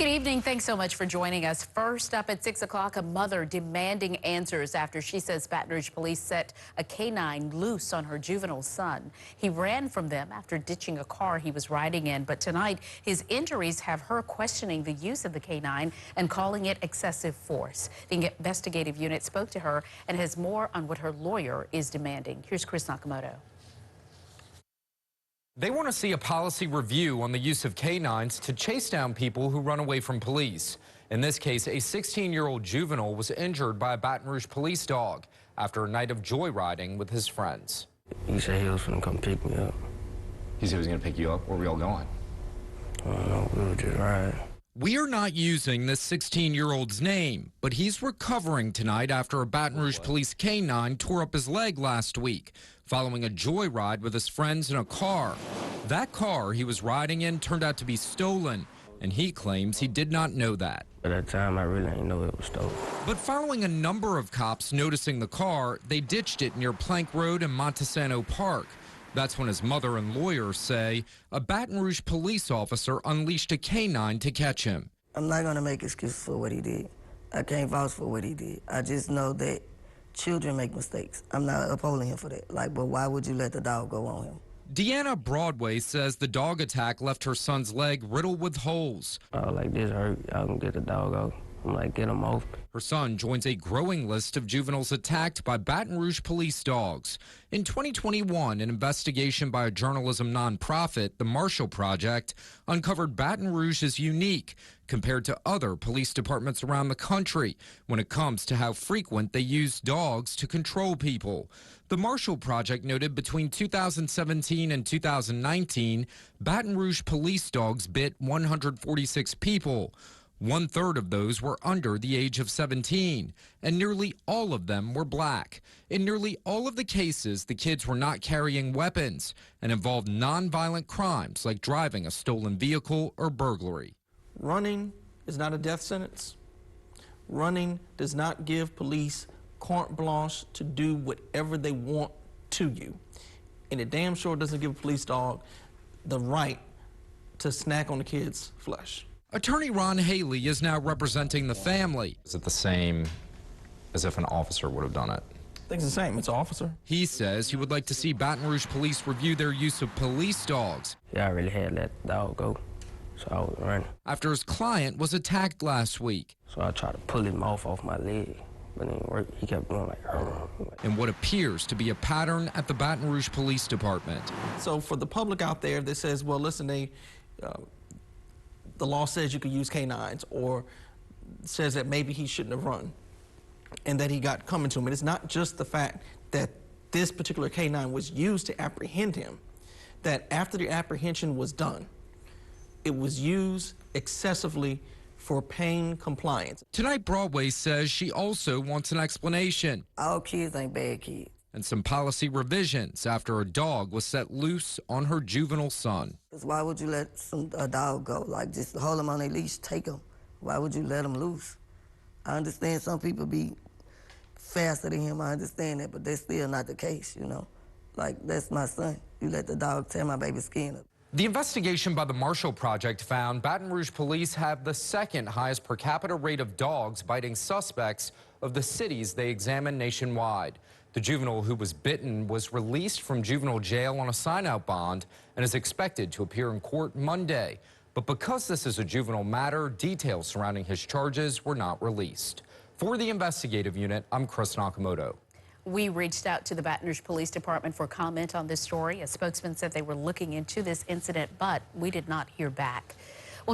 Good evening. Thanks so much for joining us. First up at 6 o'clock, a mother demanding answers after she says Baton Rouge police set a K-9 loose on her juvenile son. He ran from them after ditching a car he was riding in. But tonight, his injuries have her questioning the use of the K-9 and calling it excessive force. The investigative unit spoke to her and has more on what her lawyer is demanding. Here's Chris Nakamoto. They want to see a policy review on the use of K-9s to chase down people who run away from police. In this case, a 16-year-old juvenile was injured by a Baton Rouge police dog after a night of joyriding with his friends. He said he was going to come pick me up. He said he was going to pick you up? Where were y'all going? I don't know, we were just riding. We are not using this 16-year-old's name, but he's recovering tonight after a Baton Rouge police K-9 tore up his leg last week following a joyride with his friends in a car. That car he was riding in turned out to be stolen, and he claims he did not know that. At that time, I really didn't know it was stolen. But following a number of cops noticing the car, they ditched it near Plank Road and Montesano Park. That's when his mother and lawyers say a Baton Rouge police officer unleashed a K-9 to catch him. I'm not going to make excuses for what he did. I can't vouch for what he did. I just know that children make mistakes. I'm not upholding him for that. But why would you let the dog go on him? Deanna Broadway says the dog attack left her son's leg riddled with holes. I was like, this hurt. Y'all can get the dog out. I'm like, get him off. Her son joins a growing list of juveniles attacked by Baton Rouge police dogs. In 2021, an investigation by a journalism nonprofit, the Marshall Project, uncovered Baton Rouge is unique compared to other police departments around the country when it comes to how frequent they use dogs to control people. The Marshall Project noted between 2017 and 2019, Baton Rouge police dogs bit 146 people. 1/3 of those were under the age of 17, and nearly all of them were black. In nearly all of the cases, the kids were not carrying weapons and involved nonviolent crimes like driving a stolen vehicle or burglary. Running is not a death sentence. Running does not give police carte blanche to do whatever they want to you. And it damn sure doesn't give a police dog the right to snack on the kid's flesh. Attorney Ron Haley is now representing the family. Is it the same as if an officer would have done it? I think it's the same. It's an officer. He says he would like to see Baton Rouge police review their use of police dogs. Yeah, I really had to let the dog go, so I was running. After his client was attacked last week. So I tried to pull him off my leg, but it didn't work. He kept going like, in what appears to be a pattern at the Baton Rouge Police Department. So for the public out there that says, well, listen, the law says you could use K-9s, or says that maybe he shouldn't have run and that he got coming to him. And it's not just the fact that this particular K-9 was used to apprehend him, that after the apprehension was done, it was used excessively for pain compliance. Tonight, Broadway says she also wants an explanation. All kids ain't bad kids. And some policy revisions after a dog was set loose on her juvenile son. Why would you let a dog go? Just hold him on a leash, take him. Why would you let him loose? I understand some people be faster than him. I understand that, but that's still not the case, you know? That's my son. You let the dog tear my baby's skin up. The investigation by the Marshall Project found Baton Rouge police have the second highest per capita rate of dogs biting suspects of the cities they examined nationwide. The juvenile who was bitten was released from juvenile jail on a sign-out bond and is expected to appear in court Monday. But because this is a juvenile matter, details surrounding his charges were not released. For the investigative unit, I'm Chris Nakamoto. We reached out to the Baton Rouge Police Department for comment on this story. A spokesman said they were looking into this incident, but we did not hear back.